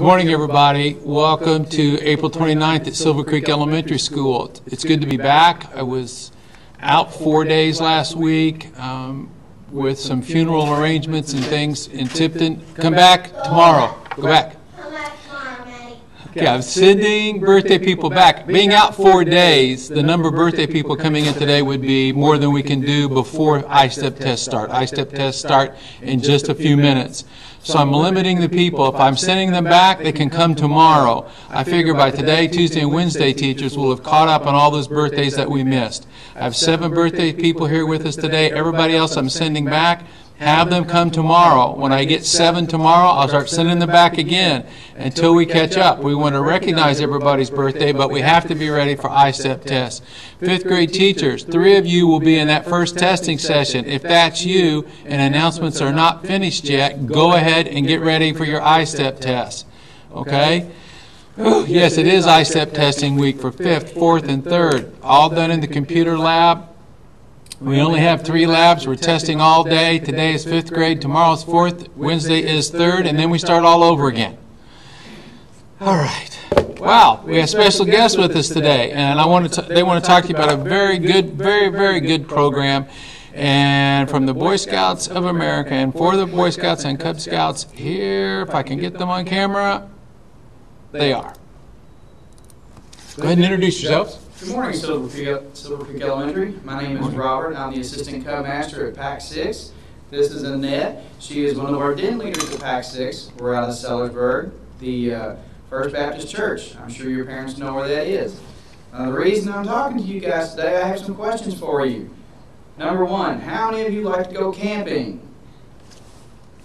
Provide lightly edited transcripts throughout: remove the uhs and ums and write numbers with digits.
Good morning, everybody. Welcome to April 29th at Silver Creek Elementary School. It's good to be back. I was out 4 days last week with some funeral arrangements and things in Tipton. Come back tomorrow. Go back. Okay, I'm sending birthday people back. Being out 4 days, the number of birthday people coming in today would be more than we can do before ISTEP tests start. ISTEP tests start in just a few minutes. So I'm limiting the people. If I'm sending them back, they can come tomorrow. I figure by today, Tuesday and Wednesday, teachers will have caught up on all those birthdays that we missed. I have 7 birthday people here with us today. Everybody else I'm sending back, have them come tomorrow. When I get 7 tomorrow, I'll start sending them back again until we catch up. We want to recognize everybody's birthday, but we have to be ready for ISTEP tests. 5th grade teachers, 3 of you will be in that first testing session. If that's you and announcements are not finished yet, go ahead and get ready for your ISTEP test. Okay? Yes, it is ISTEP testing week for 5th, 4th, and 3rd. All done in the computer lab. We only have 3 labs. We're testing all day. Today is 5th grade. Tomorrow's 4th. Wednesday is 3rd. And then we start all over again. All right. Wow. We have special guests with us today. And they want to talk to you about a very good, very good program. And from the Boy Scouts of America and for the Boy Scouts and Cub Scouts here, if I can get them on camera, they are. Go ahead and introduce yourselves. Good morning, Silver Creek Elementary. My name is Robert. I'm the Assistant Cub Master at Pack 6. This is Annette. She is one of our den leaders at Pack 6. We're out of Sbrg, the First Baptist Church. I'm sure your parents know where that is. The reason I'm talking to you guys today, I have some questions for you. Number 1, how many of you like to go camping?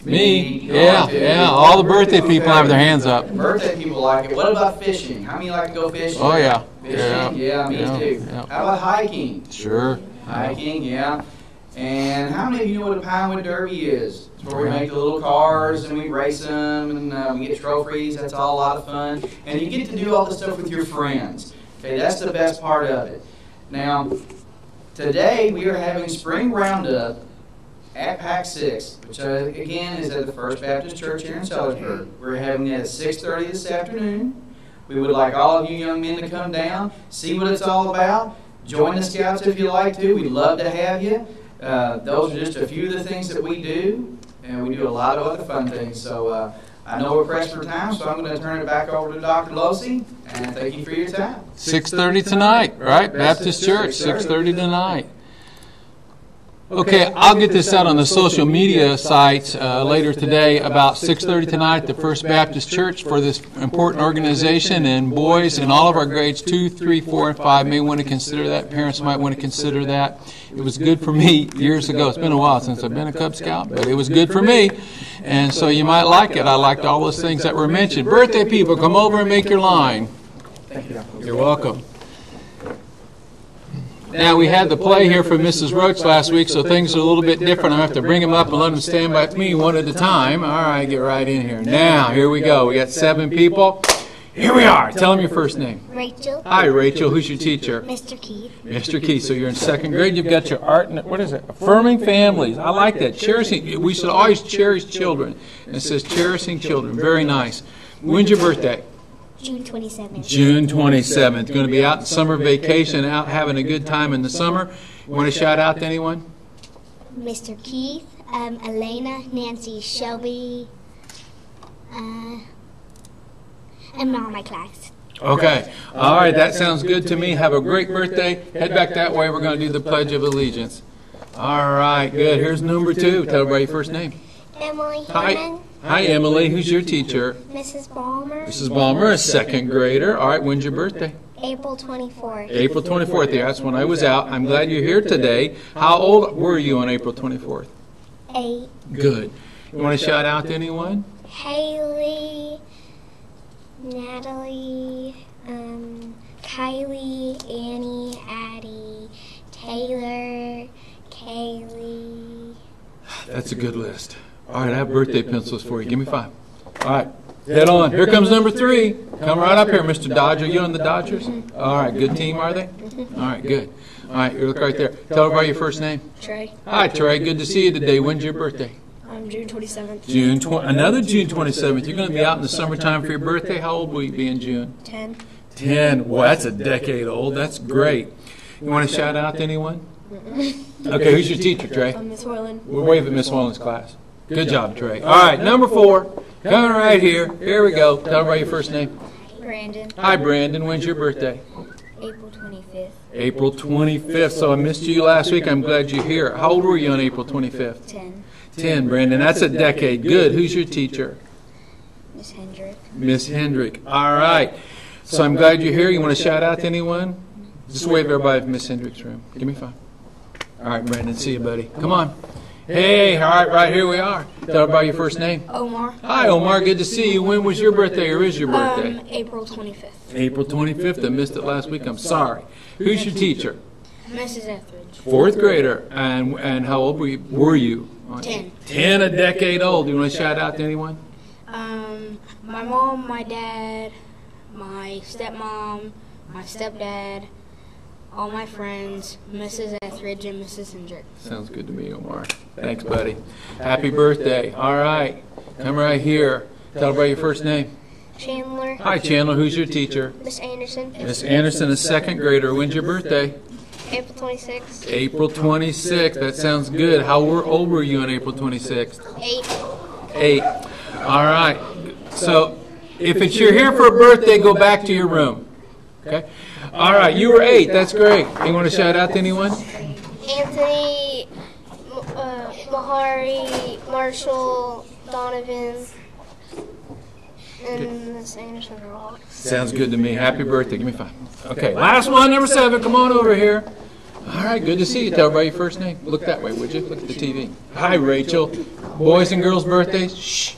Me? Yeah. All the birthday people have their hands up. Birthday people like it. What about fishing? How many like to go fishing? Oh, yeah. Fishing? Yeah, me too. Yeah. How about hiking? Sure. Hiking, yeah. And how many of you know what a Pinewood Derby is? It's where we make the little cars and we race them and we get trophies. That's all a lot of fun. And you get to do all this stuff with your friends. Okay, that's the best part of it. Now, today we are having spring roundup at Pack 6, which again is at the First Baptist Church here in Sbrg. We're having it at 6:30 this afternoon. We would like all of you young men to come down, see what it's all about. Join the Scouts if you like to. We'd love to have you. Those are just a few of the things that we do, and we do a lot of other fun things. So I know we're pressed for time, so I'm going to turn it back over to Dr. Losey, and thank you for your time. 6:30 tonight, right? Baptist Church, 6:30 tonight. Okay, I'll get this out on the social media sites later today about 6:30 tonight at the First Baptist Church for this important organization, and boys in all of our grades 2, 3, 4, and 5 may want to consider that. Parents might want to consider that. It was good for me years ago. It's been a while since I've been a Cub Scout, but it was good for me, and so you might like it. I liked all those things that were mentioned. Birthday people, come over and make your line. Thank you. You're welcome. Now, we had the play here from Mrs. Roach last week, so things are a little bit different. I have to bring them up and let them stand by me one at a time. All right, get right in here. Now, here we go. We got 7 people. Here we are. Tell them your first name. Rachel. Hi, Rachel. Who's your teacher? Mr. Keith. Mr. Keith. So you're in 2nd grade. You've got your art and, what is it? Affirming families. I like that. Cherishing. We should always cherish children. And it says cherishing children. Very nice. When's your birthday? June 27th. June 27th. Going to be out in summer vacation, out having a good time in the summer. You want to shout out to anyone? Mr. Keith, Elena, Nancy, Shelby, and all my class. Okay. All right. That sounds good to me. Have a great birthday. Head back that way. We're going to do the Pledge of Allegiance. All right. Good. Here's number 2. Tell everybody your first name. Emily Hi. Herman. Hi, Emily. Who's your teacher? Mrs. Balmer. Mrs. Balmer, a 2nd grader. All right. When's your birthday? April 24th. April 24th. Yeah, that's when I was out. I'm glad you're here today. How old were you on April 24th? 8. Good. You want to shout out to anyone? Haley, Natalie, Kylie, Annie, Addie, Taylor, Kaylee. That's a good list. All right, I have birthday pencils for you. Give me 5. All right, head on. Here comes number 3. Come right up here, Mr. Dodger. You on the Dodgers? All right, good team, are they? All right, good. All right, you look right there. Tell everybody your first name. Trey. Hi, Trey. Good to see you today. When's your birthday? June 27th. Another June 27th. You're going to be out in the summertime for your birthday. How old will you be in June? 10. 10. Well, that's a decade old. That's great. You want to shout out to anyone? Okay, who's your teacher, Trey? Miss Hoyland. We'll wave at Miss Wallen's class. Good job, Trey. All right, number 4. Coming right here. Here we go. Tell everybody your first name. Brandon. Hi, Brandon. When's your birthday? April 25th. April 25th. So I missed you last week. I'm glad you're here. How old were you on April 25th? 10. 10, Brandon. That's a decade. Good. Who's your teacher? Miss Hendrick. Miss Hendrick. All right. So I'm glad you're here. You want to shout out to anyone? Just wave everybody from Miss Hendrick's room. Give me 5. All right, Brandon. See you, buddy. Come on. Hey, all right here we are. Tell everybody your first name. Omar. Hi, Omar. Good to see you. When was your birthday or is your birthday? April 25th. April 25th. I missed it last week. I'm sorry. Who's your teacher? Mrs. Etheridge. 4th grader. And how old were you? 10. 10, a decade old. Do you want to shout out to anyone? My mom, my dad, my stepmom, my stepdad, all my friends, Mrs. Etheridge, and Mrs. Hendrick. Sounds good to me, Omar. Thanks, buddy. Happy birthday. All right. Come right here. Tell everybody your first name. Chandler. Hi, Chandler. Who's your teacher? Miss Anderson. Miss Anderson, a 2nd grader. When's your birthday? April 26th. April 26th. That sounds good. How old were you on April 26th? 8. 8. All right. So if you're here for a birthday, go back to your room. Okay? All right. You were 8. That's great. You want to shout out to anyone? Anthony, Mahari, Marshall, Donovan, and Miss Anderson are all. Sounds good to me. Happy birthday. Give me 5. Okay. Last one, number 7. Come on over here. All right. Good to see you. Tell everybody your first name. Look that way, would you? Look at the TV. Hi, Rachel. Boys and girls' birthdays? Shh.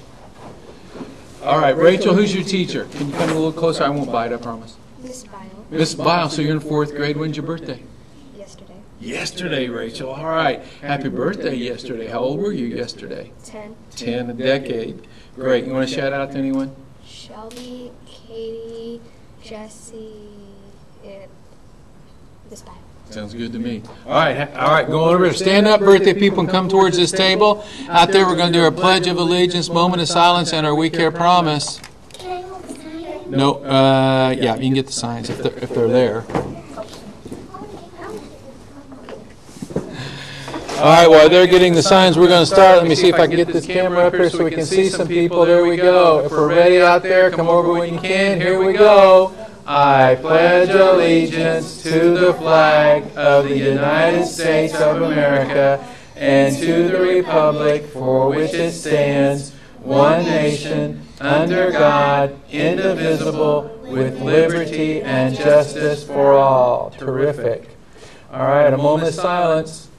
All right. Rachel, who's your teacher? Can you come a little closer? I won't bite, I promise. Miss Bio. Miss Bile, so you're in 4th grade. When's your birthday? Yesterday. Yesterday, Rachel. All right. Happy birthday yesterday. How old were you yesterday? 10. 10, a decade. Great. You want to shout out to anyone? Shelby, Katie, Jesse, and Miss Bio. Sounds good to me. All right. Go over there. Stand up, birthday people, and come towards this table. Out there, we're going to do our Pledge of Allegiance, moment of silence, and our We Care promise. Can I hold the sign? No, yeah, you can get the signs if they're there. All right, while they're getting the signs, we're going to start. Let me see if I can get this camera up here so we can see some people. There we go. If we're ready out there, come over when you can. Here we go. I pledge allegiance to the flag of the United States of America and to the republic for which it stands, one nation, under God, indivisible, with liberty and justice for all. Terrific. All right, a moment of silence.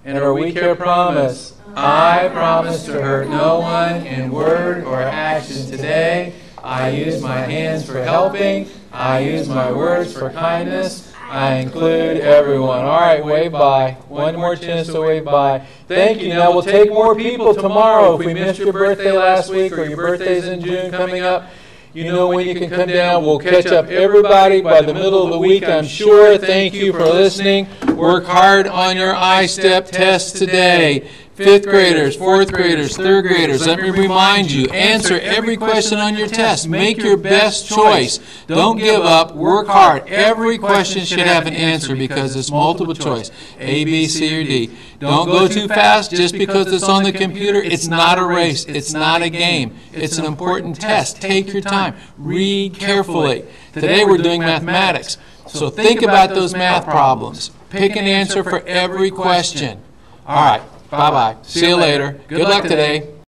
And our We Care promise. I promise to hurt no one in word or action today. I use my hands for helping. I use my words for kindness. I include everyone. All right, wave bye. One more chance to wave bye. Thank you. Now we'll take more people tomorrow. If we missed your birthday last week or your birthday's in June coming up, you know when you can come down. We'll catch up everybody by the middle of the week, I'm sure. Thank you for listening. Work hard on your ISTEP test today. 5th graders, 4th graders, 3rd graders, let me remind you, answer every question on your test. Make your best choice. Don't give up. Work hard. Every question should have an answer because it's multiple choice. A, B, C, or D. Don't go too fast just because it's on the computer. It's not a race. It's not a game. It's an important test. Take your time. Read carefully. Today we're doing mathematics. So think about those math problems. Pick an answer for every question. All right. Bye-bye. See you later. Good luck today.